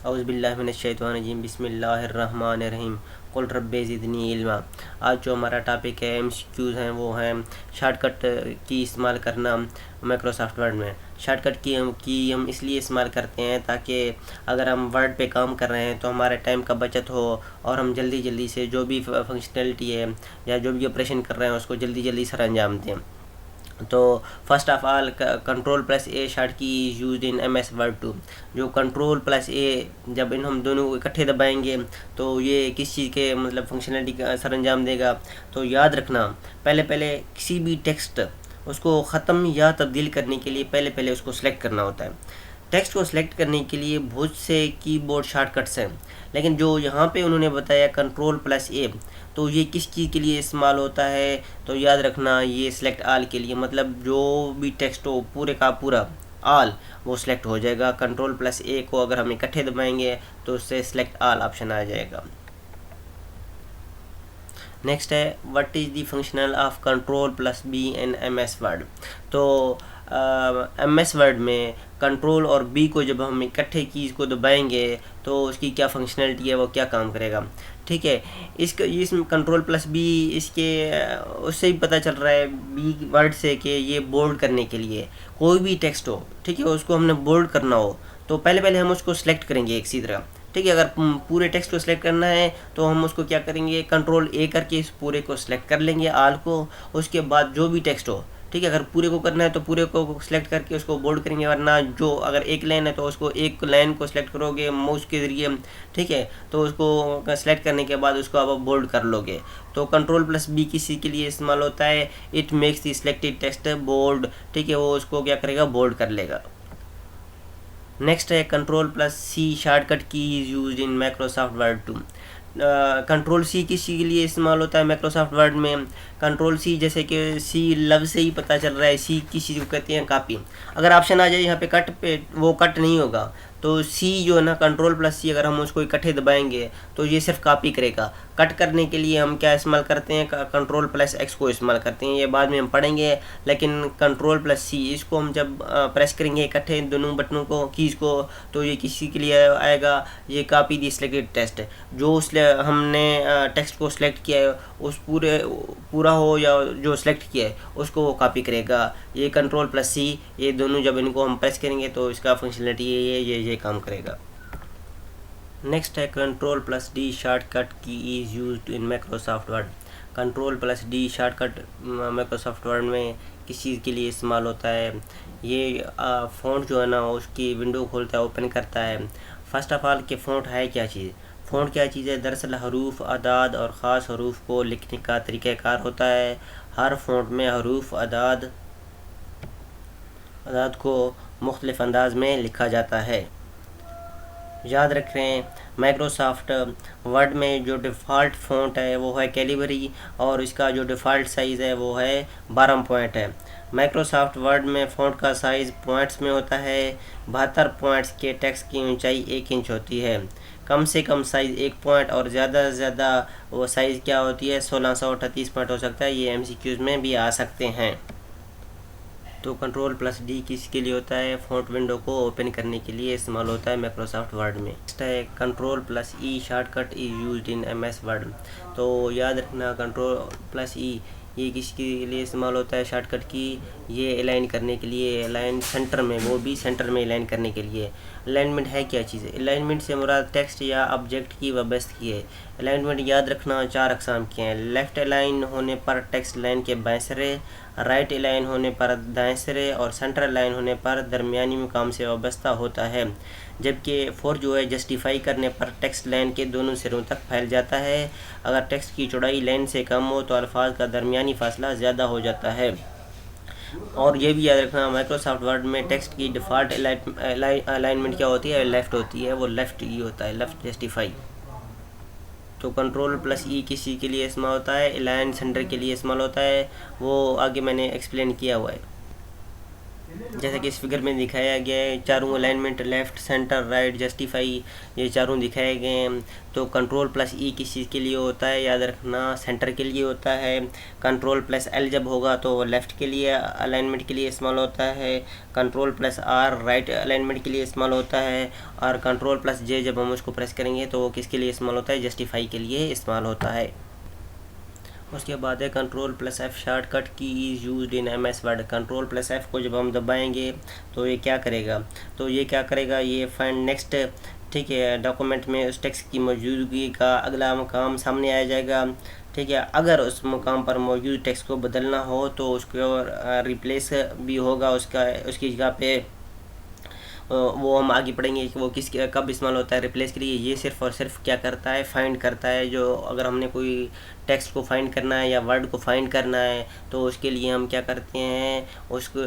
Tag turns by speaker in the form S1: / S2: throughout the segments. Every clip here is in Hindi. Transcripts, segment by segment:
S1: औज़ुबिल्लाहि मिनश्शैतानिर्रजीम बिस्मिल्लाहिर्रहमानिर्रहीम कुल रब्बि ज़िदनी इल्मा। आज जो हमारा टॉपिक है एमसीक्यूज़ हैं वो हैं शॉर्टकट की इस्तेमाल करना माइक्रोसॉफ्ट वर्ड में। शॉर्टकट की हम इसलिए इस्तेमाल करते हैं ताकि अगर हम वर्ड पे काम कर रहे हैं तो हमारे टाइम का बचत हो और हम जल्दी जल्दी से जो भी फंक्शनलिटी है या जो भी ऑपरेशन कर रहे हैं उसको जल्दी जल्दी सर अंजाम दें। तो first of all control plus A short key use in M S Word 2। जो कंट्रोल प्लस ए जब इन हम दोनों इकट्ठे दबाएंगे तो ये किस चीज़ के मतलब फंक्शनलिटी का सर अंजाम देगा। तो याद रखना पहले पहले किसी भी टेक्स्ट उसको ख़त्म या तब्दील करने के लिए पहले पहले उसको सेलेक्ट करना होता है। टेक्स्ट को सिलेक्ट करने के लिए बहुत से कीबोर्ड शॉर्टकट्स हैं, लेकिन जो यहाँ पे उन्होंने बताया कंट्रोल प्लस ए, तो ये किस चीज़ के लिए इस्तेमाल होता है। तो याद रखना ये सिलेक्ट आल के लिए, मतलब जो भी टेक्स्ट हो पूरे का पूरा आल वो सिलेक्ट हो जाएगा। कंट्रोल प्लस ए को अगर हम इकट्ठे दबाएंगे तो उससे सिलेक्ट आल ऑप्शन आ जाएगा। नेक्स्ट है what is the functional of control plus B in M S word. तो एम एस वर्ड में कंट्रोल और बी को जब हम इकट्ठे कीज़ को दबाएंगे तो उसकी क्या फंक्शनलिटी है, वो क्या काम करेगा। ठीक है, इस कंट्रोल प्लस बी इसके उससे ही पता चल रहा है बी वर्ड से कि ये बोल्ड करने के लिए कोई भी टेक्स्ट हो, ठीक है, उसको हमने बोल्ड करना हो तो पहले पहले हम उसको सिलेक्ट करेंगे एक सी तरह। ठीक है, अगर पूरे टेक्स्ट को सिलेक्ट करना है तो हम उसको क्या करेंगे, कंट्रोल ए करके इस पूरे को सिलेक्ट कर लेंगे आल को। उसके बाद जो भी टेक्स्ट हो, ठीक है, अगर पूरे को करना है तो पूरे को सिलेक्ट करके उसको बोल्ड करेंगे, वरना जो अगर एक लाइन है तो उसको एक लाइन को सिलेक्ट करोगे माउस के ज़रिए, ठीक है, तो उसको सिलेक्ट करने के बाद उसको आप बोल्ड कर लोगे। तो कंट्रोल प्लस बी किसी के लिए इस्तेमाल होता है, it makes the selected text bold. ठीक है, वो उसको क्या करेगा, बोल्ड कर लेगा। नेक्स्ट है control plus C shortcut key is use in Microsoft Word 2। Control C किसी के लिए इस्तेमाल होता है माइक्रोसॉफ्ट वर्ड में। कंट्रोल सी जैसे कि सी लफ्ज़ से ही पता चल रहा है, सी किसी को कहते हैं कॉपी। अगर ऑप्शन आ जाए यहाँ पे कट पे, वो कट नहीं होगा। तो सी जो है ना, कंट्रोल प्लस सी अगर हम उसको इकट्ठे दबाएंगे तो ये सिर्फ कॉपी करेगा। कट करने के लिए हम क्या इस्तेमाल करते हैं, कंट्रोल प्लस एक्स को इस्तेमाल करते हैं, ये बाद में हम पढ़ेंगे। लेकिन कंट्रोल प्लस सी इसको हम जब प्रेस करेंगे इकट्ठे दोनों बटनों को, कीज़ को, तो ये किसी के लिए आएगा, ये कॉपी दी सिलेक्टेड टेक्स्ट। जो हमने टेक्स्ट को सिलेक्ट किया है उस पूरा हो या जो सिलेक्ट किया है उसको वो कॉपी करेगा। ये कंट्रोल प्लस सी, ये दोनों जब इनको हम प्रेस करेंगे तो इसका फंक्शनलिटी ये काम करेगा। नेक्स्ट है control plus D shortcut key is used in Microsoft Word. Control plus D shortcut Microsoft Word में किस चीज़ के लिए इस्तेमाल होता है। ये फ़ॉन्ट जो है ना उसकी विंडो खोलता है, ओपन करता है। फर्स्ट ऑफ ऑल कि फ़ॉन्ट है क्या चीज़। फ़ॉन्ट क्या चीज़ है, दरअसल हरूफ, अदाद और ख़ास हरूफ को लिखने का तरीक़ाकार होता है। हर फ़ॉन्ट में हरूफ अदाद को मुख्तलिफ़ अंदाज में लिखा जाता है। याद रखें माइक्रोसॉफ्ट वर्ड में जो डिफ़ॉल्ट फ़ॉन्ट है वो है कैलिबरी और इसका जो डिफ़ॉल्ट साइज़ है वो है 12 पॉइंट है। माइक्रोसॉफ्ट वर्ड में फ़ॉन्ट का साइज़ पॉइंट्स में होता है। 72 पॉइंट्स के टेक्स्ट की ऊंचाई 1 इंच होती है। कम से कम साइज़ 1 पॉइंट और ज़्यादा से ज़्यादा वो साइज़ क्या होती है, 1638 पॉइंट हो सकता है। ये एमसीक्यूज़ में भी आ सकते हैं। तो कंट्रोल प्लस डी किसके लिए होता है, फ़ॉन्ट विंडो को ओपन करने के लिए इस्तेमाल होता है माइक्रोसॉफ्ट वर्ड में। नेक्स्ट है control plus E shortcut is used in MS word. तो याद रखना कंट्रोल प्लस ई ये किसके लिए इस्तेमाल होता है शॉर्टकट की, ये अलाइन करने के लिए, अलाइन सेंटर में, वो भी सेंटर में अलाइन करने के लिए। अलाइनमेंट है क्या चीज़ है, अलाइनमेंट से मुराद टेक्स्ट या ऑब्जेक्ट की वाबस्तगी है। अलाइनमेंट याद रखना 4 अक़साम के हैं। लेफ़्ट अलाइन होने पर टेक्स्ट लाइन के बाएं सिरे, राइट अलाइन होने पर दाएं सिरे और सेंटर अलाइन होने पर दरमियानी मुकाम से वाबस्ता होता है। जबकि 4 जो है जस्टिफाई करने पर टेक्स्ट लाइन के दोनों सिरों तक फैल जाता है। अगर टेक्स्ट की चौड़ाई लाइन से कम हो तो अल्फाज का दरमियानी फासला ज़्यादा हो जाता है। और ये भी याद रखना माइक्रोसॉफ्ट वर्ड में टेक्स्ट की डिफ़ॉल्ट अलाइनमेंट क्या होती है, लेफ़्ट होती है, वो लेफ़्ट ही होता है, लेफ़्ट जस्टिफाई। तो कंट्रोल प्लस ई किसी के लिए इस्तेमाल होता है, अलाइन सेंटर के लिए इस्तेमाल होता है, वो आगे मैंने एक्सप्लेन किया हुआ है। जैसा कि इस फिगर में दिखाया गया है, चारों alignment left centre right justify ये चारों दिखाए गए हैं। तो कंट्रोल प्लस ई किस चीज़ के लिए होता है, याद रखना सेंटर के लिए होता है। कंट्रोल प्लस एल जब होगा तो लेफ़्ट के लिए अलाइनमेंट के लिए इस्तेमाल होता है। Control plus R right alignment के लिए इस्तेमाल होता है। और कंट्रोल प्लस जे जब हम उसको प्रेस करेंगे तो वो किसके लिए इस्तेमाल होता है, जस्टिफाई के लिए इस्तेमाल होता है। उसके बाद है control plus F shortcut key is used in M S वर्ड। कंट्रोल प्लस एफ को जब हम दबाएंगे तो ये क्या करेगा, ये फाइंड नेक्स्ट, ठीक है, डॉक्यूमेंट में उस टेक्स्ट की मौजूदगी का अगला मकाम सामने आ जाएगा। ठीक है, अगर उस मकाम पर मौजूद टेक्स्ट को बदलना हो तो उसको रिप्लेस भी होगा, उसकी जगह पे वो हम आगे पढ़ेंगे कि वो किस कब इस्तेमाल होता है रिप्लेस के लिए। ये सिर्फ और सिर्फ क्या करता है, फाइंड करता है। जो अगर हमने कोई टेक्स्ट को फाइंड करना है या वर्ड को फाइंड करना है तो उसके लिए हम क्या करते हैं, उसको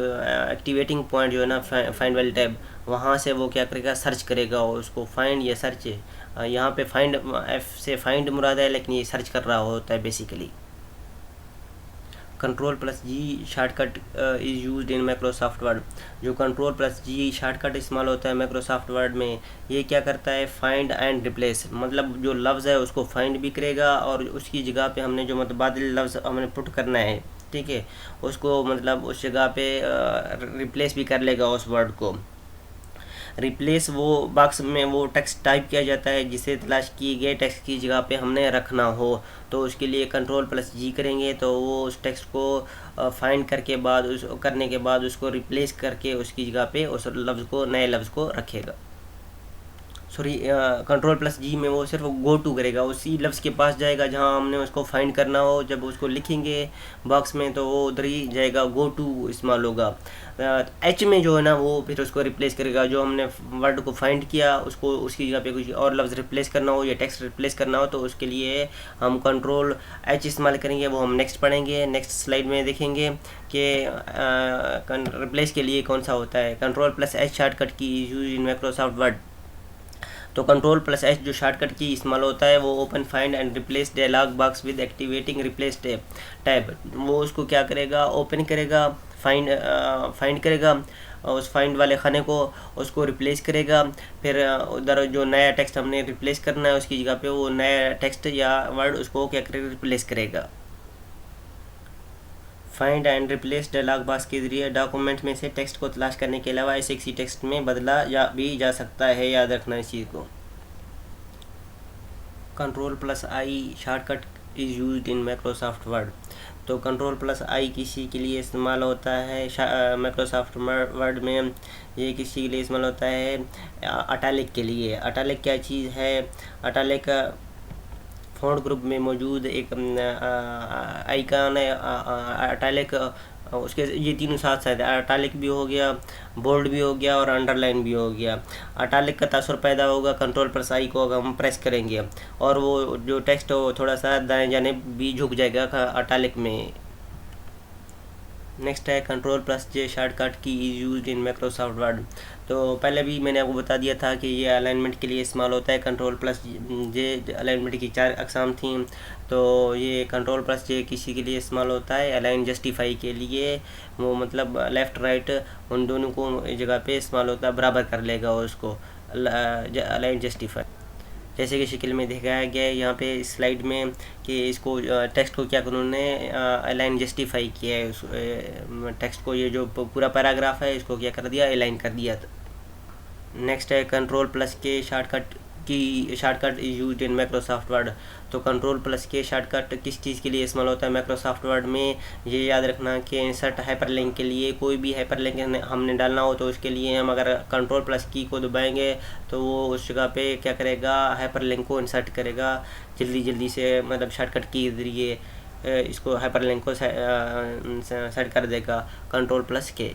S1: एक्टिवेटिंग पॉइंट जो है ना फाइंड वाली टैब, वहाँ से वो क्या करेगा, सर्च करेगा उसको। फाइंड या सर्च, यहाँ पे फाइंड एफ से फाइंड मुराद है, लेकिन ये सर्च कर रहा होता है basically. Control plus G shortcut is used in Microsoft Word. जो कंट्रोल प्लस जी शॉर्टकट इस्तेमाल होता है माइक्रोसॉफ्ट वर्ड में, ये क्या करता है, फाइंड एंड रिप्लेस। मतलब जो लफ्ज़ है उसको फाइंड भी करेगा और उसकी जगह पे हमने जो मुतबादिल लफ्ज़ हमने पुट करना है, ठीक है, उसको मतलब उस जगह पे रिप्लेस भी कर लेगा उस वर्ड को। रिप्लेस वो बॉक्स में वो टेक्स्ट टाइप किया जाता है जिसे तलाश किए गए टेक्स्ट की जगह पे हमने रखना हो। तो उसके लिए कंट्रोल प्लस जी करेंगे तो वो उस टेक्स्ट को फाइंड करने के बाद उसको रिप्लेस करके उसकी जगह पे उस लफ्ज़ को, नए लफ्ज़ को रखेगा। कंट्रोल प्लस जी में वो सिर्फ गो टू करेगा, उसी लफ्ज़ के पास जाएगा जहाँ हमने उसको फाइंड करना हो। जब उसको लिखेंगे बॉक्स में तो वो उधर ही जाएगा, गो टू इस्तेमाल होगा। एच में जो है ना वो फिर उसको रिप्लेस करेगा, जो हमने वर्ड को फाइंड किया उसको उसकी जगह पे कुछ और लफ्ज़ रिप्लेस करना हो या टेक्स्ट रिप्लेस करना हो तो उसके लिए हम कंट्रोल एच इस्तेमाल करेंगे। वो हम नेक्स्ट पढ़ेंगे, नेक्स्ट स्लाइड में देखेंगे कि रिप्लेस के लिए कौन सा होता है। कंट्रोल प्लस एच शॉर्टकट की यूज इन माइक्रोसॉफ्ट वर्ड। तो कंट्रोल प्लस एच जो शॉर्टकट की इस्तेमाल होता है वो open find and replace dialog box with activating replace tab. वो उसको क्या करेगा, ओपन करेगा, फाइंड करेगा उस फाइंड वाले खाने को, उसको रिप्लेस करेगा। फिर उधर जो नया टेक्स्ट हमने रिप्लेस करना है उसकी जगह पे वो नया टेक्स्ट या वर्ड उसको क्या करेगा, रिप्लेस करेगा। Find and replace dialog box के जरिए डॉक्यूमेंट में से टेक्स्ट को तलाश करने के अलावा इसे किसी टेक्स्ट में बदला भी जा सकता है, याद रखना इस चीज़ को। Control plus I shortcut is used in Microsoft Word. तो कंट्रोल प्लस आई किसी के लिए इस्तेमाल होता है माइक्रोसॉफ्ट वर्ड में, ये किसी के लिए इस्तेमाल होता है अटालिक के लिए। अटालिक क्या चीज़ है, अटालिक फ़ॉन्ट ग्रुप में मौजूद एक आइकन है। अटालिक उसके ये तीनों साथ साथ है, अटालिक भी हो गया, बोल्ड भी हो गया और अंडरलाइन भी हो गया। अटालिक का तासुर पैदा होगा कंट्रोल प्लस आई को अगर हम प्रेस करेंगे और वो जो टेक्स्ट हो थोड़ा सा दाएं जानिब भी झुक जाएगा अटालिक में। नेक्स्ट है control plus J shortcut key is used in Microsoft Word. तो पहले भी मैंने आपको बता दिया था कि ये अलाइनमेंट के लिए इस्तेमाल होता है। कंट्रोल प्लस जे अलाइनमेंट की 4 अक़साम थी। तो ये कंट्रोल प्लस जे किसी के लिए इस्तेमाल होता है, अलाइन जस्टिफाई के लिए। वो मतलब लेफ़्ट राइट उन दोनों को जगह पे इस्तेमाल होता है, बराबर कर लेगा उसको अलाइन जस्टिफाई। जैसे कि शक्ल में दिखाया गया है यहाँ पे स्लाइड में कि इसको टेक्स्ट को क्या उन्होंने अलाइन जस्टिफाई किया है। उस टेक्स्ट को, ये जो पूरा पैराग्राफ है इसको क्या कर दिया, अलाइन कर दिया। नेक्स्ट है कंट्रोल प्लस के shortcut is used in Microsoft Word. तो कंट्रोल प्लस के शॉर्टकट किस चीज़ के लिए इस्तेमाल होता है माइक्रोसॉफ्ट वर्ड में, ये याद रखना कि इंसर्ट हाइपरलिंक के लिए। कोई भी हाइपरलिंक हमने डालना हो तो उसके लिए हम अगर कंट्रोल प्लस की को दबाएंगे तो वो उस जगह पे क्या करेगा, हाइपरलिंक को इंसर्ट करेगा जल्दी से, मतलब शॉर्टकट की के ज़रिए इसको हाइपरलिंक को सेट कर देगा कंट्रोल प्लस के।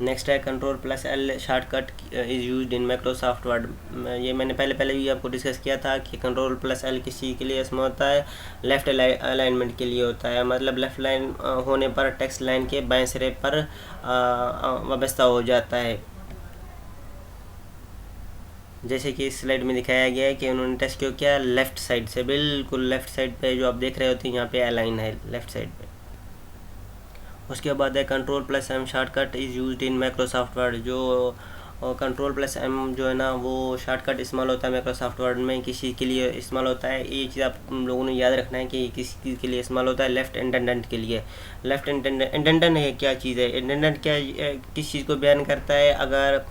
S1: नेक्स्ट है control plus L shortcut is used in Microsoft word. ये मैंने पहले भी आपको डिस्कस किया था कि कंट्रोल प्लस एल किसी के लिए इसमें होता है, लेफ़्ट अलाइनमेंट के लिए होता है। मतलब लेफ़्ट लाइन होने पर टेक्स्ट लाइन के बाएं सिरे पर वाबस्ता हो जाता है। जैसे कि इस स्लाइड में दिखाया गया है कि उन्होंने टेक्स्ट को किया लेफ़्ट साइड से, बिल्कुल लेफ़्ट साइड पे जो आप देख रहे होते हैं यहाँ पे अलाइन है लेफ़्ट साइड पे। उसके बाद है control plus M shortcut is used in Microsoft Word. जो कंट्रोल प्लस एम जो है ना वो शॉर्टकट इस्तेमाल होता है माइक्रोसॉफ्ट वर्ड में, किसी के लिए इस्तेमाल होता है। ये चीज़ आप लोगों ने याद रखना है कि किस चीज़ के लिए इस्तेमाल होता है, लेफ़्ट इंटेंडेंट के लिए। लेफ़्ट इंटेंडेंट है क्या चीज़ है? इंटेंडेंट क्या किस चीज़ को बयान करता है? अगर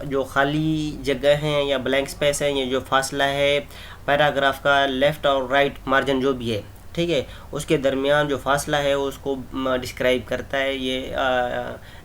S1: जो खाली जगह हैं या ब्लैंक स्पेस है, ये जो फासला है पैराग्राफ का लेफ़्ट और राइट मार्जिन जो भी है, ठीक है, उसके दरमियान जो फासला है उसको डिस्क्राइब करता है ये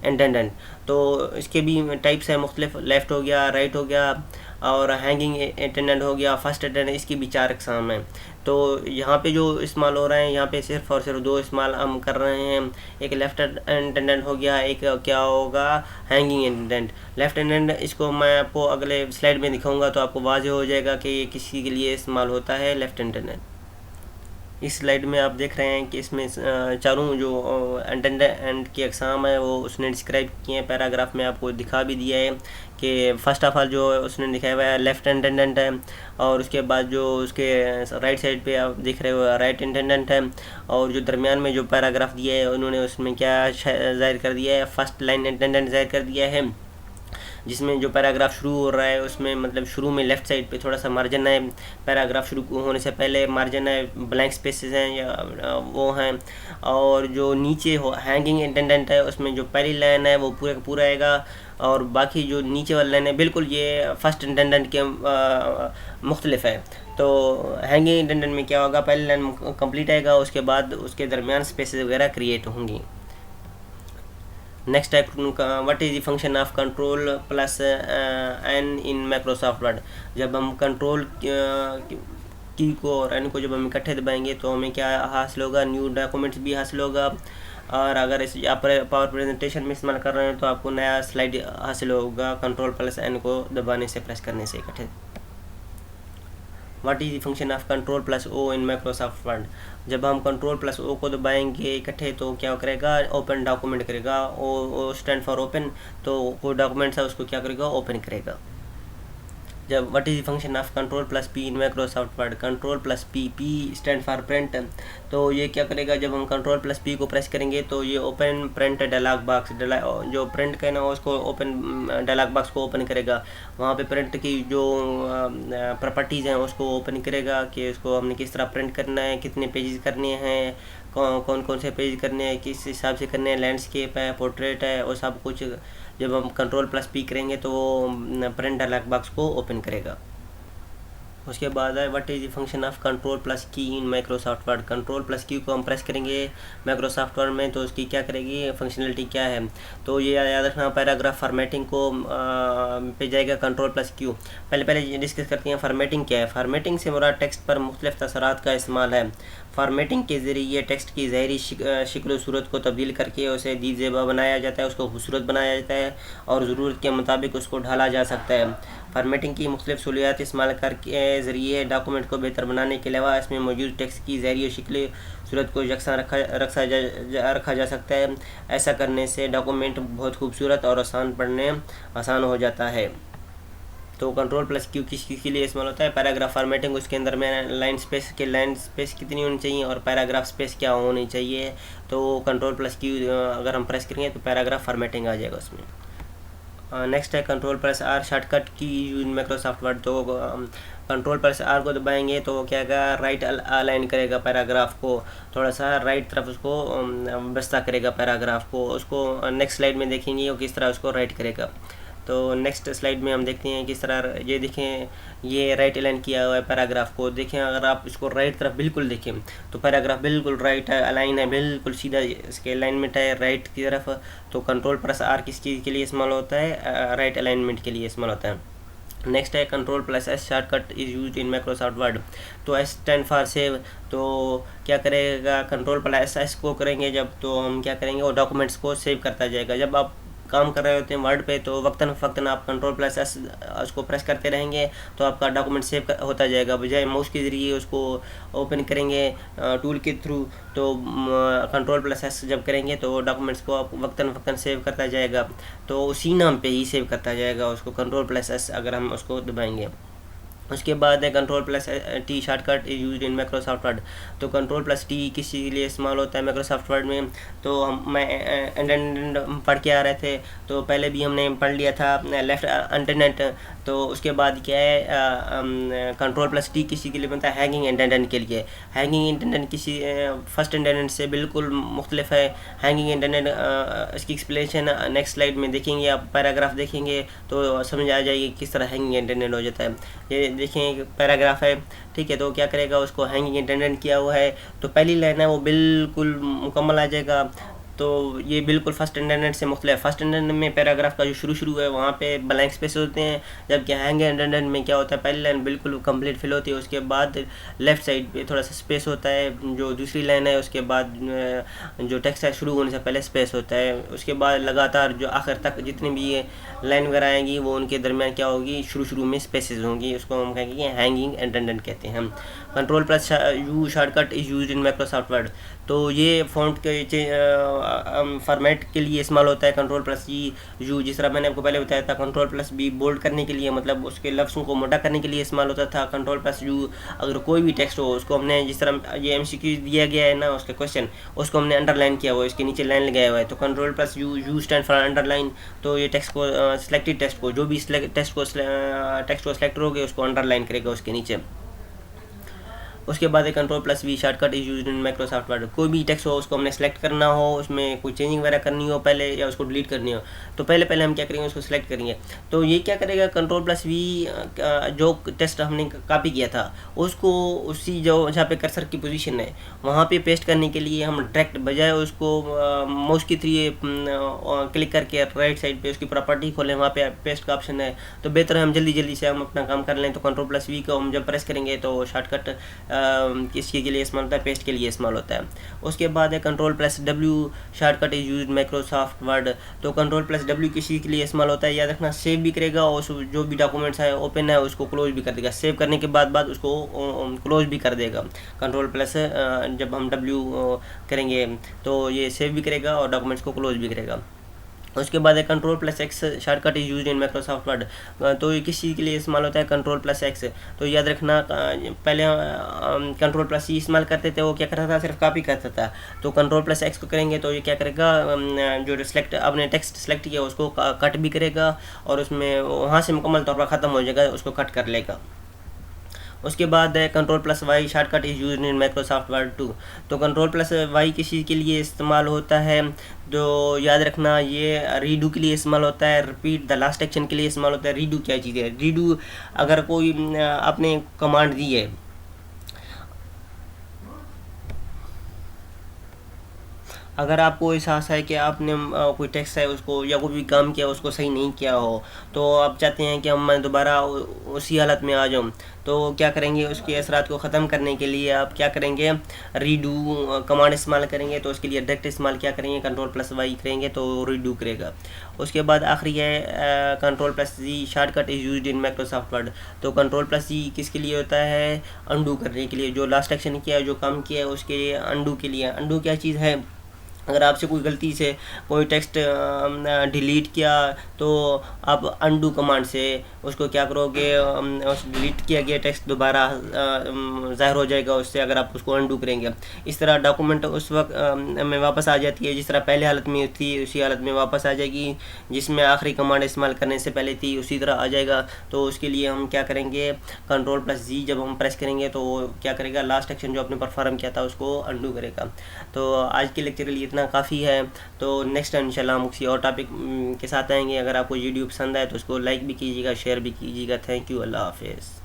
S1: इंटेंडेंट। तो इसके भी टाइप्स हैं मुख्तलिफ, लेफ़्ट हो गया, राइट हो गया, और हैंगिंग इंटेंडेंट हो गया, फर्स्ट इंटेंडेंट, इसकी भी 4 अक़साम हैं। तो यहाँ पे जो इस्तेमाल हो रहे हैं, यहाँ पे सिर्फ और सिर्फ 2 इस्तेमाल हम कर रहे हैं। एक लेफ़्ट इंटेंडेंट हो गया, एक क्या होगा, हैंगिंग इंटेंडेंट। लेफ़्ट इंटेंडेंट इसको मैं आपको अगले स्लाइड में दिखाऊंगा तो आपको वाज़ेह हो जाएगा कि ये किसी के लिए इस्तेमाल होता है, लेफ़्ट इंटेंडेंट। इस स्लाइड में आप देख रहे हैं कि इसमें चारों जो इंटेंडेंट की अक़साम है वो उसने डिस्क्राइब किए हैं, पैराग्राफ में आपको दिखा भी दिया है कि फ़र्स्ट ऑफ ऑल जो उसने दिखाया हुआ है लेफ़्ट इंटेंडेंट है, और उसके बाद जो उसके राइट साइड पे आप देख रहे हो राइट इंटेंडेंट है, और जो दरमियान में जो पैराग्राफ दिया है उन्होंने उसमें क्या ज़ाहिर कर दिया है, फर्स्ट लाइन इंटेंडेंट ज़ाहिर कर दिया है, जिसमें जो पैराग्राफ शुरू हो रहा है उसमें मतलब शुरू में लेफ़्ट साइड पे थोड़ा सा मार्जिन है, पैराग्राफ शुरू होने से पहले मार्जिन है, ब्लैंक स्पेसेस हैं या वो हैं। और जो नीचे हो हैंगिंग इंटेंडेंट है उसमें जो पहली लाइन है वो पूरा का पूरा आएगा, और बाकी जो नीचे वाली लाइन है बिल्कुल ये फर्स्ट इंटेंडेंट के मुख्तलिफ है। तो हैंगिंग इंटेंडेंट में क्या होगा, पहली लाइन कंप्लीट आएगा, उसके बाद उसके दरमियान स्पेसेस वगैरह क्रिएट होंगी। नेक्स्ट है what is the function of control plus N in Microsoft Word. जब हम कंट्रोल की को और एन को जब हम इकट्ठे दबाएंगे तो हमें क्या हासिल होगा, न्यू डॉक्यूमेंट्स भी हासिल होगा। और अगर इस आप पावर प्रेजेंटेशन में इस्तेमाल कर रहे हैं तो आपको नया स्लाइड हासिल होगा कंट्रोल प्लस एन को दबाने से, प्रेस करने से इकट्ठे। What is the function of control plus O in Microsoft Word. जब हम कंट्रोल प्लस ओ को दबाएंगे इकट्ठे तो क्या करेगा, ओपन डॉक्यूमेंट करेगा। ओ स्टैंड फॉर ओपन, तो कोई डॉक्यूमेंट्स है उसको क्या करेगा, ओपन करेगा। जब what is the function of control plus P in Microsoft Word. Control plus P, P stand for print, तो ये क्या करेगा, जब हम कंट्रोल प्लस पी को प्रेस करेंगे तो ये ओपन प्रिंट डायलॉग बॉक्स, जो प्रिंट का है ना उसको ओपन डायलॉग बॉक्स को ओपन करेगा। वहाँ पे प्रिंट की जो प्रॉपर्टीज़ हैं उसको ओपन करेगा कि उसको हमने किस तरह प्रिंट करना है, कितने पेजेस करने हैं, कौन कौन से पेज करने हैं, किस हिसाब से करने हैं, लैंडस्केप है, पोर्ट्रेट है, और सब कुछ जब हम कंट्रोल प्लस पी करेंगे तो वो प्रिंट डायलॉग बॉक्स को ओपन करेगा। उसके बाद है what is the function of control plus key in Microsoft Word. Control plus key को हम प्रेस करेंगे माइक्रोसॉफ्ट वर्ड में तो उसकी क्या करेगी, फंक्शनलिटी क्या है। तो ये याद रखना, पैराग्राफ फॉर्मेटिंग को पे जाएगा कंट्रोल प्लस क्यू। पहले डिस्कस करते हैं फॉर्मेटिंग क्या है। फॉर्मेटिंग से मुराद टेक्स्ट पर मुख्तलिफ तसरात का इस्तेमाल है। फॉर्मेटिंग के ज़रिए टेक्स्ट की ज़ाहिरी शक्ल सूरत को तब्दील करके उसे दीद ज़ेबा बनाया जाता है, उसको खूबसूरत बनाया जाता है, और ज़रूरत के मुताबिक उसको ढाला जा सकता है। फॉर्मेटिंग की मुख्तलिफ सहूलियात इस्तेमाल करके ज़रिए डॉक्यूमेंट को बेहतर बनाने के अलावा इसमें मौजूद टेक्स्ट की ज़ाहिरी शक्ल सूरत को यकसा रखा जा सकता है। ऐसा करने से डॉक्यूमेंट बहुत खूबसूरत और पढ़ने आसान हो जाता है। तो कंट्रोल प्लस क्यू किस के लिए इस्तेमाल होता है, पैराग्राफ फॉर्मेटिंग, उसके अंदर में लाइन स्पेस कितनी होनी चाहिए और पैराग्राफ स्पेस क्या होनी चाहिए। तो कंट्रोल प्लस क्यू अगर हम प्रेस करेंगे तो पैराग्राफ फॉर्मेटिंग आ जाएगा उसमें। नेक्स्ट है कंट्रोल प्लस आर शॉर्टकट की इन माइक्रोसॉफ्ट वर्ड। तो कंट्रोल प्लस आर को दबाएंगे तो क्या करेगा, राइट अलाइन करेगा पैराग्राफ को, थोड़ा सा राइट तरफ उसको बस्ता करेगा पैराग्राफ को। उसको नेक्स्ट स्लाइड में देखेंगे वो किस तरह उसको राइट करेगा। तो नेक्स्ट स्लाइड में हम देखते हैं किस तरह, ये देखें ये राइट अलाइन किया हुआ है पैराग्राफ को। देखें अगर आप इसको राइट तरफ बिल्कुल देखें तो पैराग्राफ बिल्कुल राइट है, अलाइन है, बिल्कुल सीधा इसके अलाइनमेंट है राइट की तरफ। तो कंट्रोल प्लस आर किस चीज़ के लिए इस्तेमाल होता है, राइट अलाइनमेंट के लिए इस्तेमाल होता है। नेक्स्ट है control plus S shortcut is used in Microsoft Word. तो एस स्टैंड फॉर सेव, तो क्या करेगा, कंट्रोल प्लस एस को करेंगे जब तो हम क्या करेंगे, वो डॉक्यूमेंट्स को सेव करता जाएगा। जब आप काम कर रहे होते हैं वर्ड पे तो वक्तन फ़क्तन आप कंट्रोल प्लस एस उसको प्रेस करते रहेंगे तो आपका डॉक्यूमेंट सेव होता जाएगा। बजाय माउस के ज़रिए उसको ओपन करेंगे टूल के थ्रू, तो कंट्रोल प्लस एस जब करेंगे तो डॉक्यूमेंट्स को आप वक्तन फ़क्तन सेव करता जाएगा। तो उसी नाम पे ही सेव करता जाएगा उसको, कंट्रोल प्लस एस अगर हम उसको दबाएंगे। उसके बाद है control plus T shortcut is used in Microsoft Word. तो कंट्रोल प्लस टी किसी के लिए इस्तेमाल होता है माइक्रोसॉफ्ट वर्ड में। तो मैं एंड पढ़ के आ रहे थे, तो पहले भी हमने पढ़ लिया था लेफ्ट इंटरनेट। तो उसके बाद क्या है कंट्रोल प्लस टी किसी के लिए बनता है हैंगिंग इंटरनेट के लिए। हैंगिंग इंटरनेट किसी फर्स्ट इंटरनेट से बिल्कुल मुख्तलिफ है। हैंगिंग इंटरनेट इसकी एक्सप्लेनेशन नेक्स्ट स्लाइड में देखेंगे, आप पैराग्राफ देखेंगे तो समझ आ जाएगी किस तरह हैंगिंग इंटरनेट हो जाता है। ये देखें एक पैराग्राफ है, ठीक है। तो क्या करेगा, उसको हैंगिंग इंटरनेट किया हुआ है, तो पहली लाइन है वो बिल्कुल मुकम्मल आ जाएगा। तो ये बिल्कुल फर्स्ट इंटरनेट से मुख्तलिफ। फर्स्ट इंटरनेट में पैराग्राफ का जो शुरू है वहाँ पे ब्लैंक स्पेस होते हैं, जबकि हैंग इंटरनेट में क्या होता है, पहली लाइन बिल्कुल कंप्लीट फिल होती है, उसके बाद लेफ़्ट साइड पे थोड़ा सा स्पेस होता है जो दूसरी लाइन है, उसके बाद जो टेक्स्ट है शुरू होने से पहले स्पेस होता है। उसके बाद लगातार जो आखिर तक जितनी भी ये लाइन वगैरह आएंगी वो उनके दरमियान क्या होगी, शुरू में स्पेसेस होंगी, उसको हम कहेंगे हैंगिंग इंटरनेट कहते हैं हम। Control plus you shortcut is used in Microsoft Word. तो ये फ़ॉन्ट के फॉर्मेट के लिए इस्तेमाल होता है कंट्रोल प्लस यू। जिस तरह मैंने आपको पहले बताया था, कंट्रोल प्लस बी बोल्ड करने के लिए, मतलब उसके लफ्ज़ों को मोटा करने के लिए इस्तेमाल होता था। कंट्रोल प्लस यू अगर कोई भी टेक्स्ट हो उसको हमने, जिस तरह ये MCQ दिया गया है ना उसका क्वेश्चन, उसको हमने अंडरलाइन किया हुआ है, इसके नीचे लाइन लगाया हुआ है। तो control plus you stand for underline. तो ये टेक्स्ट को सिलेक्टेड टेक्स्ट को, जो भी टेक्स्ट को सिलेक्ट होगे उसको अंडरलाइन करेगा उसके नीचे। उसके बाद control plus V shortcut is used in Microsoft Word. कोई भी टेक्स्ट हो उसको हमने सेलेक्ट करना हो, उसमें कोई चेंजिंग वगैरह करनी हो पहले, या उसको डिलीट करनी हो, तो पहले हम क्या करेंगे, उसको सिलेक्ट करेंगे। तो ये क्या करेगा, कंट्रोल प्लस वी जो टेक्स्ट हमने कॉपी किया था उसको उसी जो जहाँ पे कर्सर की पोजीशन है वहाँ पे पेस्ट करने के लिए हम डायरेक्ट बजाय उसको माउस की थ्री क्लिक करके राइट साइड पे उसकी प्रॉपर्टी खोलें, वहाँ पे पेस्ट का ऑप्शन है, तो बेहतर है हम जल्दी से हम अपना काम कर लें। तो कंट्रोल प्लस वी को हम जब प्रेस करेंगे तो शॉर्टकट किसके लिए इस्तेमाल होता है, पेस्ट के लिए इस्तेमाल होता है। उसके बाद है control plus W shortcut is used Microsoft Word. तो कंट्रोल प्लस डब्ल्यू किसी के लिए इस्तेमाल होता है, याद रखना, सेव भी करेगा और जो भी डॉक्यूमेंट्स है ओपन है उसको क्लोज भी कर देगा। सेव करने के बाद उसको क्लोज भी कर देगा। कंट्रोल प्लस जब हम डब्ल्यू करेंगे तो ये सेव भी करेगा और डॉक्यूमेंट्स को क्लोज भी करेगा। उसके बाद है control plus x shortcut is used in Microsoft Word. तो ये किस चीज़ के लिए इस्तेमाल होता है, कंट्रोल प्लस एक्स। तो याद रखना, पहले कंट्रोल प्लस सी इस्तेमाल करते थे, वो क्या करता था, सिर्फ कॉपी करता था। तो कंट्रोल प्लस एक्स को करेंगे तो ये क्या करेगा, जो सिलेक्ट आपने टेक्स्ट सेलेक्ट किया उसको कट भी करेगा और उसमें वहाँ से मुकम्मल तौर पर ख़त्म हो जाएगा, उसको कट कर लेगा। उसके बाद है control plus Y shortcut is used in Microsoft Word 2। तो कंट्रोल प्लस वाई किसी के लिए इस्तेमाल होता है, जो याद रखना ये रीडू के लिए इस्तेमाल होता है, रिपीट द लास्ट एक्शन के लिए इस्तेमाल होता है। रीडू क्या चीज़ है, रीडू अगर कोई आपने कमांड दी है, अगर आपको एहसास है कि आपने कोई टेक्स्ट है उसको या कोई भी काम किया उसको सही नहीं किया हो, तो आप चाहते हैं कि मैं दोबारा उसी हालत में आ जाऊं, तो क्या करेंगे, उसके असरात को ख़त्म करने के लिए आप क्या करेंगे, रीडू कमांड इस्तेमाल करेंगे। तो उसके लिए डायरेक्ट इस्तेमाल क्या करेंगे, कंट्रोल प्लस वाई करेंगे तो रीडू करेगा। उसके बाद आखिरी है control plus G shortcut is used in Microsoft Word. तो कंट्रोल प्लस जी किसके लिए होता है, अंडू करने के लिए, जो लास्ट एक्शन किया है, जो काम किया है उसके लिए अंडू के लिए। अंडू क्या चीज़ है, अगर आपसे कोई गलती से कोई टेक्स्ट डिलीट किया तो आप अंडू कमांड से उसको क्या करोगे, उस डिलीट किया गया टेक्स्ट दोबारा ज़ाहिर हो जाएगा उससे, अगर आप उसको अंडू करेंगे। इस तरह डॉक्यूमेंट उस वक्त में वापस आ जाती है जिस तरह पहले हालत में थी उसी हालत में वापस आ जाएगी, जिसमें आखिरी कमांड इस्तेमाल करने से पहले थी उसी तरह आ जाएगा। तो उसके लिए हम क्या करेंगे, कंट्रोल प्लस जी जब हम प्रेस करेंगे तो क्या करेगा, लास्ट एक्शन जो आपने परफॉर्म किया था उसको अंडू करेगा। तो आज के लेक्चर के लिए इतना काफ़ी है। तो नेक्स्ट टाइम इंशाल्लाह हम किसी और टॉपिक के साथ आएंगे। अगर आपको वीडियो पसंद आए तो उसको लाइक भी कीजिएगा, शेयर भी कीजिएगा। थैंक यू, अल्लाह हाफिज़।